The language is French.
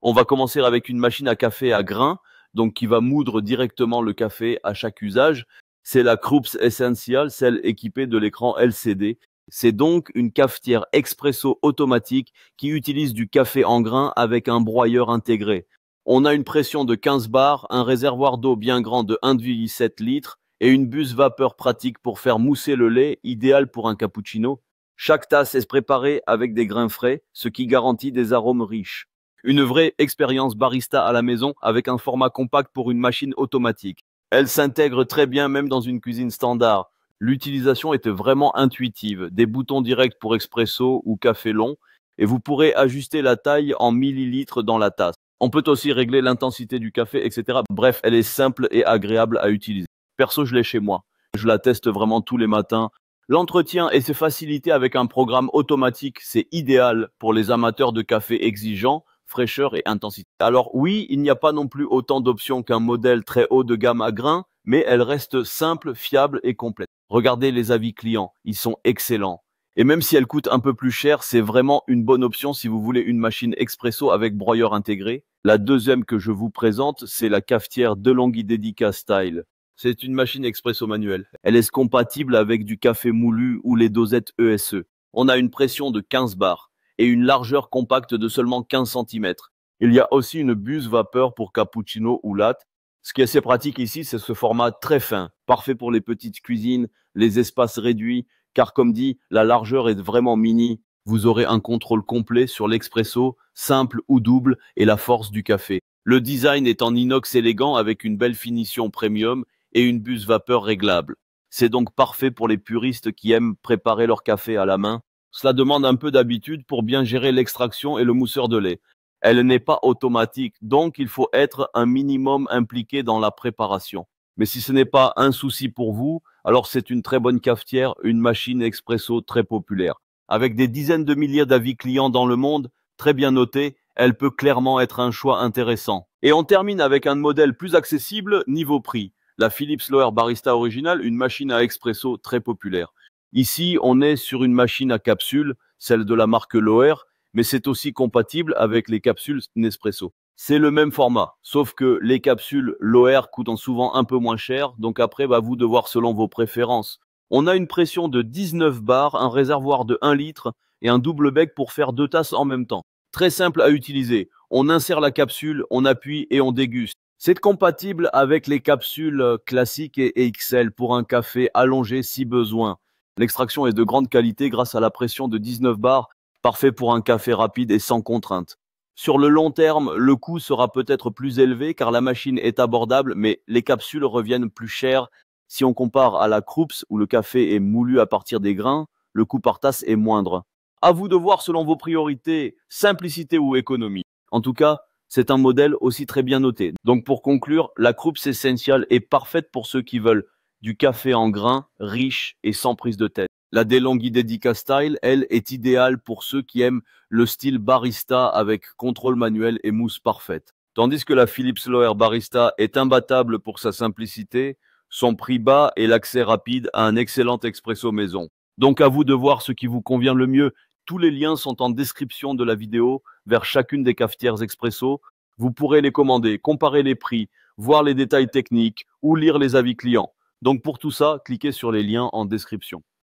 On va commencer avec une machine à café à grains, donc qui va moudre directement le café à chaque usage. C'est la Krups Essential, celle équipée de l'écran LCD. C'est donc une cafetière expresso automatique qui utilise du café en grains avec un broyeur intégré. On a une pression de 15 bars, un réservoir d'eau bien grand de 1,7 litres et une buse vapeur pratique pour faire mousser le lait, idéal pour un cappuccino. Chaque tasse est préparée avec des grains frais, ce qui garantit des arômes riches. Une vraie expérience barista à la maison avec un format compact pour une machine automatique. Elle s'intègre très bien même dans une cuisine standard. L'utilisation était vraiment intuitive, des boutons directs pour expresso ou café long, et vous pourrez ajuster la taille en millilitres dans la tasse. On peut aussi régler l'intensité du café, etc. Bref, elle est simple et agréable à utiliser. Perso, je l'ai chez moi. Je la teste vraiment tous les matins. L'entretien et ses facilités avec un programme automatique, c'est idéal pour les amateurs de café exigeants, fraîcheur et intensité. Alors oui, il n'y a pas non plus autant d'options qu'un modèle très haut de gamme à grains, mais elle reste simple, fiable et complète. Regardez les avis clients, ils sont excellents. Et même si elle coûte un peu plus cher, c'est vraiment une bonne option si vous voulez une machine expresso avec broyeur intégré. La deuxième que je vous présente, c'est la cafetière DeLonghi Dedica Style. C'est une machine expresso manuelle. Elle est compatible avec du café moulu ou les dosettes ESE. On a une pression de 15 bars et une largeur compacte de seulement 15 cm. Il y a aussi une buse vapeur pour cappuccino ou latte. Ce qui est assez pratique ici, c'est ce format très fin, parfait pour les petites cuisines, les espaces réduits, car comme dit, la largeur est vraiment mini. Vous aurez un contrôle complet sur l'expresso, simple ou double, et la force du café. Le design est en inox élégant avec une belle finition premium et une buse vapeur réglable. C'est donc parfait pour les puristes qui aiment préparer leur café à la main. Cela demande un peu d'habitude pour bien gérer l'extraction et le mousseur de lait. Elle n'est pas automatique, donc il faut être un minimum impliqué dans la préparation. Mais si ce n'est pas un souci pour vous, alors c'est une très bonne cafetière, une machine expresso très populaire. Avec des dizaines de milliers d'avis clients dans le monde, très bien notés, elle peut clairement être un choix intéressant. Et on termine avec un modèle plus accessible niveau prix. La Philips Loehr Barista Original, une machine à expresso très populaire. Ici, on est sur une machine à capsule, celle de la marque Loehr, mais c'est aussi compatible avec les capsules Nespresso. C'est le même format, sauf que les capsules Loehr coûtent souvent un peu moins cher, donc après, vous de voir selon vos préférences. On a une pression de 19 bars, un réservoir de 1 litre et un double bec pour faire 2 tasses en même temps. Très simple à utiliser. On insère la capsule, on appuie et on déguste. C'est compatible avec les capsules classiques et XL pour un café allongé si besoin. L'extraction est de grande qualité grâce à la pression de 19 bars, parfait pour un café rapide et sans contrainte. Sur le long terme, le coût sera peut-être plus élevé car la machine est abordable, mais les capsules reviennent plus chères. Si on compare à la Krups où le café est moulu à partir des grains, le coût par tasse est moindre. À vous de voir selon vos priorités, simplicité ou économie. En tout cas, c'est un modèle aussi très bien noté. Donc pour conclure, la Krups Essential est parfaite pour ceux qui veulent du café en grains, riche et sans prise de tête. La DeLonghi Dedica Style, elle, est idéale pour ceux qui aiment le style barista avec contrôle manuel et mousse parfaite. Tandis que la Philips Loehr Barista est imbattable pour sa simplicité, son prix bas et l'accès rapide à un excellent expresso maison. Donc à vous de voir ce qui vous convient le mieux. Tous les liens sont en description de la vidéo vers chacune des cafetières expresso. Vous pourrez les commander, comparer les prix, voir les détails techniques ou lire les avis clients. Donc pour tout ça, cliquez sur les liens en description.